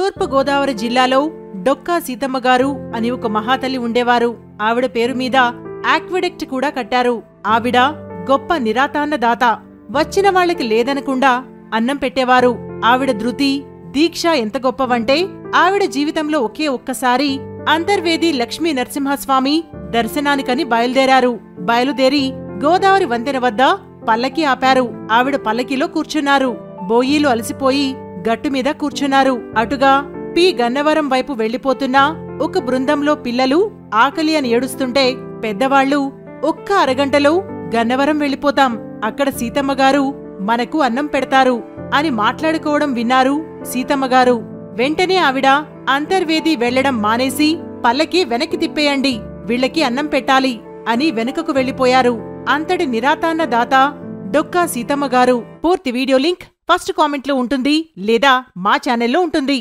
తూర్పు గోదావరి జిల్లాలో డొక్కా సీతమ్మ గారు అని ఒక మహాతల్లి ఉండేవారు. ఆవిడ పేరు మీద ఆక్విడక్ట్ కూడా కట్టారు. ఆవిడ గొప్ప నిరాతాన్నదాత. వచ్చిన వాళ్లకి లేదనకుండా అన్నం పెట్టేవారు. ఆవిడ ధృతి, దీక్ష ఎంత గొప్పవంటే ఆవిడ జీవితంలో ఒకే ఒక్కసారి అంతర్వేది లక్ష్మీ నరసింహస్వామి దర్శనానికని బయలుదేరి గోదావరి వంతెన వద్ద పల్లకి ఆపారు. ఆవిడ పల్లకిలో కూర్చున్నారు. బోయీలు అలసిపోయి గట్టుమీద కూర్చున్నారు. అటుగా పి గన్నవరం వైపు వెళ్లిపోతున్న ఒక బృందంలో పిల్లలు ఆకలి అని ఏడుస్తుంటే పెద్దవాళ్లు ఒక్క అరగంటలో గన్నవరం వెళ్ళిపోతాం, అక్కడ సీతమ్మగారు మనకు అన్నం పెడతారు అని మాట్లాడుకోవడం విన్నారు సీతమ్మగారు. వెంటనే ఆవిడ అంతర్వేది వెళ్లడం మానేసి పల్లకి వెనక్కి తిప్పేయండి, వీళ్లకి అన్నం పెట్టాలి అని వెనుకకు వెళ్లిపోయారు. అంతటి నిరాతాన్న దాత డొక్కా సీతమ్మగారు. పూర్తి వీడియో లింక్ ఫస్ట్ కామెంట్లో ఉంటుంది లేదా మా ఛానల్లో ఉంటుంది.